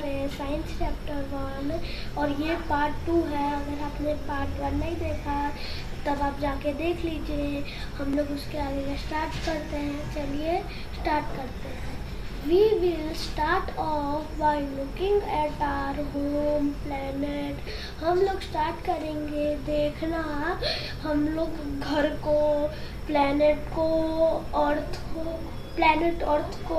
रहे हैं science chapter 1 और ये पार्ट 2 है। अगर आपने पार्ट 1 नहीं देखा तब आप जाके देख लीजिए। हम लोग उसके आगे का स्टार्ट करते हैं। चलिए स्टार्ट करते हैं। We will start off by looking at our home planet। हम लोग स्टार्ट करेंगे देखना हम लोग घर को, प्लैनेट को, प्लैनेट अर्थ को।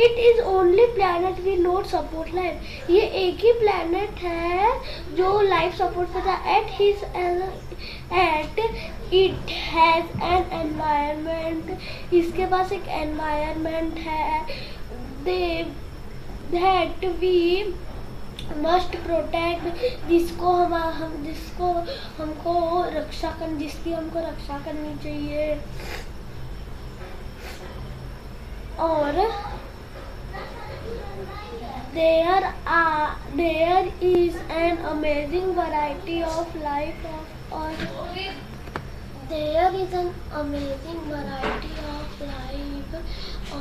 It is only planet we not support life. ये एक ही प्लैनेट है जो लाइफ सपोर्ट करता है। At it has an environment. इसके पास एक एनवायरमेंट है that we must protect, जिसको हमको रक्षा करनी चाहिए। और there is an amazing variety of life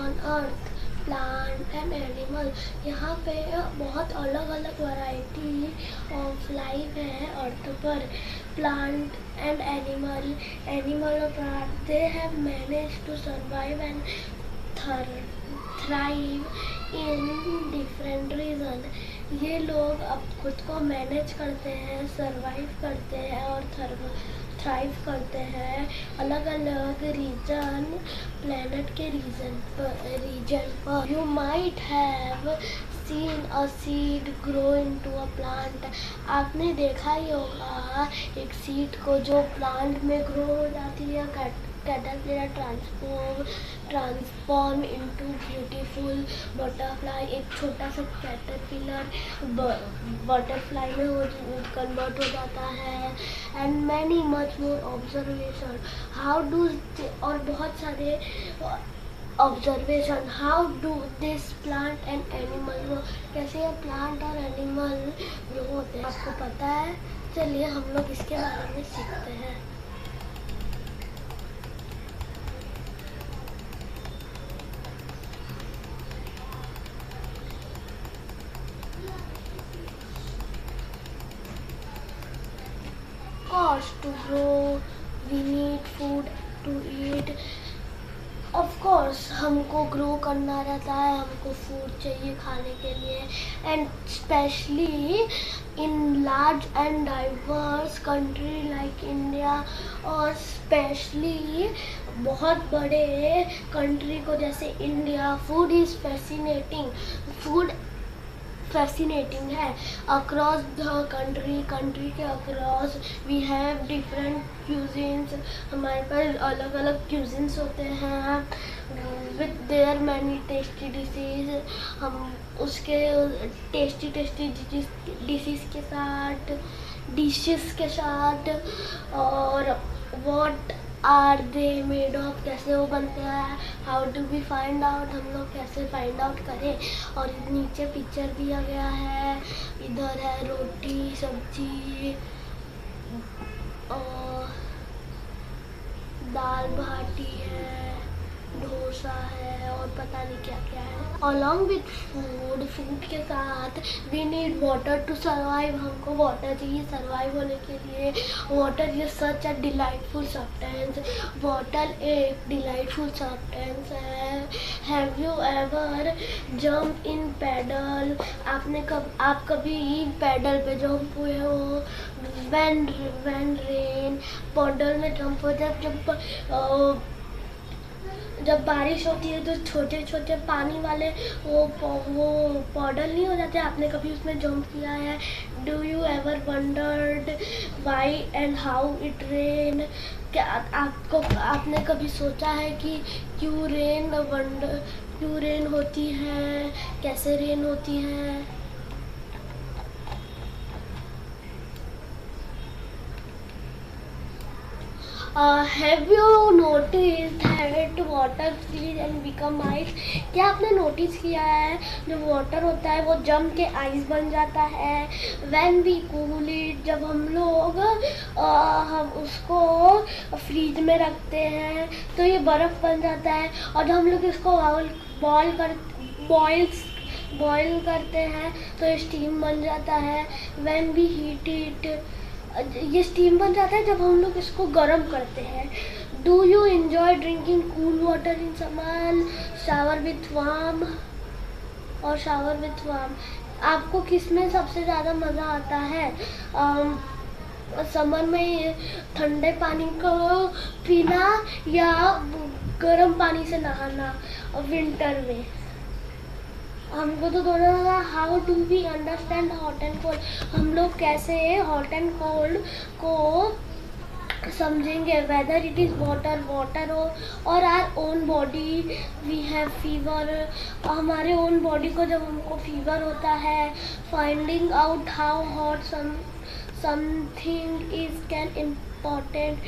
on earth, plant and animal. यहाँ पे बहुत अलग अलग वैरायटी ऑफ लाइफ है अर्थ पर। प्लांट एंड एनिमल और plant, they have managed to survive and thrive in different region. ये लोग अब खुद को मैनेज करते हैं, सर्वाइव करते हैं और थ्राइव करते हैं अलग अलग रीजन, प्लेनेट के रीजन पर। You might have seen a seed grow into a plant. आपने देखा ही होगा एक सीड को जो प्लांट में ग्रो हो जाती है। Caterpillar transform into beautiful butterfly. एक छोटा सा कैटरपिलर बटरफ्लाई में कन्वर्ट हो जाता है। And many much more observation और बहुत सारे observation. How do this plant and animal grow. कैसे ये प्लांट और एनिमल ग्रो होते हैं आपको पता है? चलिए हम लोग इसके बारे में सीखते हैं। To grow we need food to eat। of course हमको ग्रो करना रहता है, हमको फूड चाहिए खाने के लिए। And specially in large and diverse country like India, और स्पेशली बहुत बड़े कंट्री को जैसे इंडिया, फूड इज़ फैसिनेटिंग है। अक्रॉस द कंट्री के across we have different cuisines. हमारे पास अलग अलग क्यूजिन्स होते हैं with their many tasty dishes. हम उसके टेस्टी डिशेस के साथ और what are they made of, कैसे वो बनते हैं। How do we find out, हम लोग कैसे फाइंड आउट करें। और नीचे पिक्चर दिया गया है। इधर है रोटी सब्जी और दाल बाटी है, डोसा है और पता नहीं क्या क्या है। अलॉन्ग विथ फूड के साथ we need water to survive. हमको वाटर चाहिए सर्वाइव होने के लिए। Water is such a delightful substance. Water एक डिलाइटफुल सब्सटेंस है। Have you ever jump in puddle. आप कभी पैडल पे जंप हुए हो? व्हेन रेन, पौडल में जंप हो जब बारिश होती है तो छोटे छोटे पानी वाले वो पौडल नहीं हो जाते। आपने कभी उसमें जंप किया है? Do you ever wondered Y and how it rain. क्या आपने कभी सोचा है कि क्यों रेन होती है, कैसे रेन होती है? Have you notice that water freeze and become ice. क्या आपने नोटिस किया है जो वाटर होता है वो जम के आइस बन जाता है। व्हेन वी कूल इट, जब हम उसको फ्रीज में रखते हैं तो ये बर्फ़ बन जाता है। और जब हम लोग इसको बॉईल करते हैं तो स्टीम बन जाता है। व्हेन वी हीट इट, ये स्टीम बन जाता है जब हम लोग इसको गर्म करते हैं। Do you enjoy drinking cool water in summer, shower with warm और शावर विथ वार्म? आपको किस में सबसे ज़्यादा मज़ा आता है? समर में ठंडे पानी को पीना या गर्म पानी से नहाना विंटर में? हमको तो दोनों। How do we understand hot and cold? हम लोग कैसे हॉट एंड कोल्ड को समझेंगे? वेदर इट इज़ वाटर हो और our own body we have fever, हमारे ओन बॉडी को जब हमको फीवर होता है। Finding out how hot something is can important,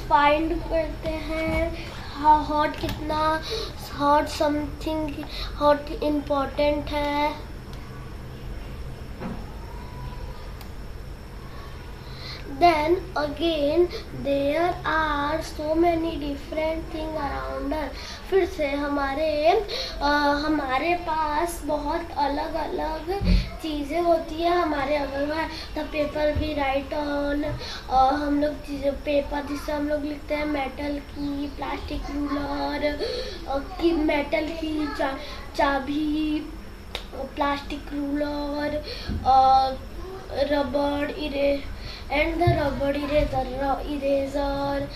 find करते हैं हॉट कितना, हॉट समथिंग हॉट इम्पॉर्टेंट है। Then again there are so many different things around us. फिर से हमारे पास बहुत अलग अलग चीज़ें होती है हमारे अगल बगल। The paper we write on, हम लोग चीज़ें पेपर जिससे हम लोग लिखते हैं, मेटल की, प्लास्टिक रूलर की, मेटल की चाबी, प्लास्टिक रूलर, रबड़ एंड द रबड़ इरेजर।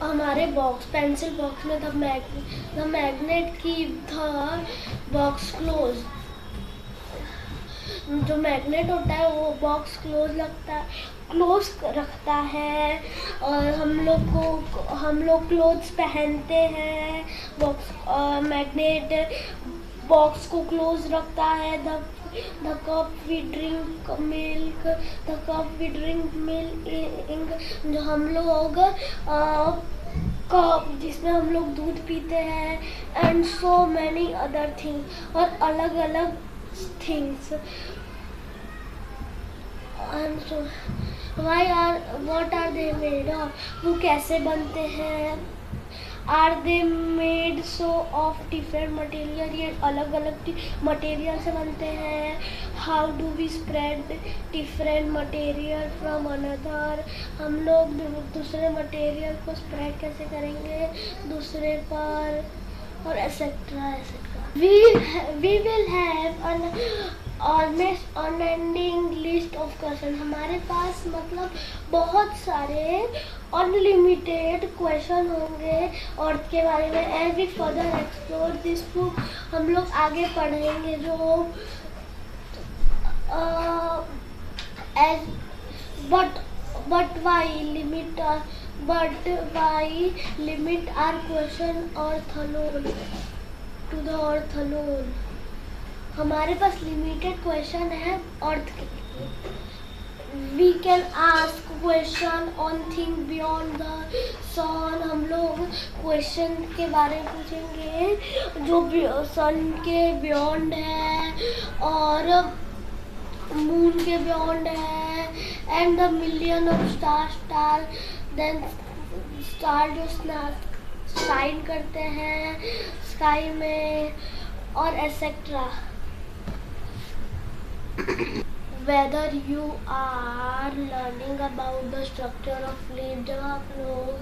हमारे बॉक्स, पेंसिल बॉक्स में द मैग्नेट की द बॉक्स क्लोज, जो मैग्नेट होता है वो बॉक्स क्लोज रखता है। और हम लोग क्लोथ्स पहनते हैं, बॉक्स मैग्नेट बॉक्स को क्लोज रखता है। The cup we drink milk, जो हम लोग कप जिसमें हम लोग दूध पीते हैं, and so many other things, और अलग अलग things. And so what are they made of? वो कैसे बनते हैं? Are they made so of different material? ये अलग अलग मटेरियल से बनते हैं। How do we spread different material from another? हम लोग दूसरे मटेरियल को स्प्रेड कैसे करेंगे दूसरे पर, और etcetera etcetera. We will have an almost unending list of questions. हमारे पास मतलब बहुत सारे अनलिमिटेड क्वेश्चन होंगे अर्थ के बारे में। As we further explore this book, हम लोग आगे पढ़ेंगे जो but why limit our question earth alone to the earth alone? हमारे पास लिमिटेड क्वेश्चन है अर्थ के लिए। We can ask question on thing beyond the sun, हम लोग क्वेश्चन के बारे में पूछेंगे जो सन के बियॉन्ड है और मून के बियॉन्ड है, and the million of star then star जो शाइन करते हैं स्काई में, और etcetera. Whether you are learning about the structure of leaf, जब आप लोग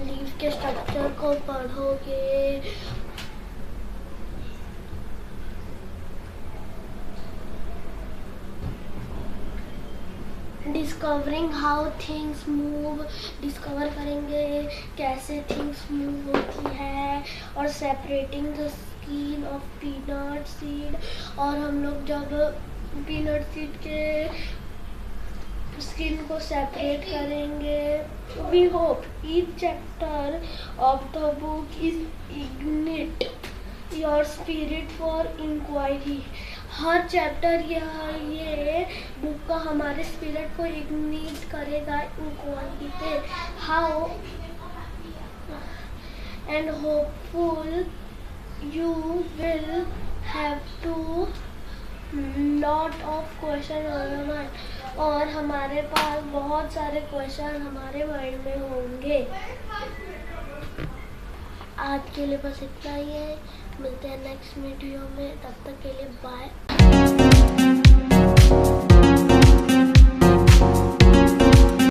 लीफ के स्ट्रक्चर को पढ़ोगे, discovering how things move, discover करेंगे कैसे थिंग्स मूव होती है, और separating the skin of peanut seed, और हम लोग जब पीनट सीड के स्किन को सेपरेट करेंगे। We hope each chapter of the book is ignite your spirit for inquiry. हर चैप्टर ये बुक का हमारे स्पिरिट को इग्निट करेगा इंक्वायरी पे। How and hopeful you will have to lot of question on your mind, और हमारे पास बहुत सारे क्वेश्चन हमारे माइंड में होंगे। आज के लिए बस इतना ही है। मिलते हैं नेक्स्ट वीडियो में, तब तक के लिए बाय।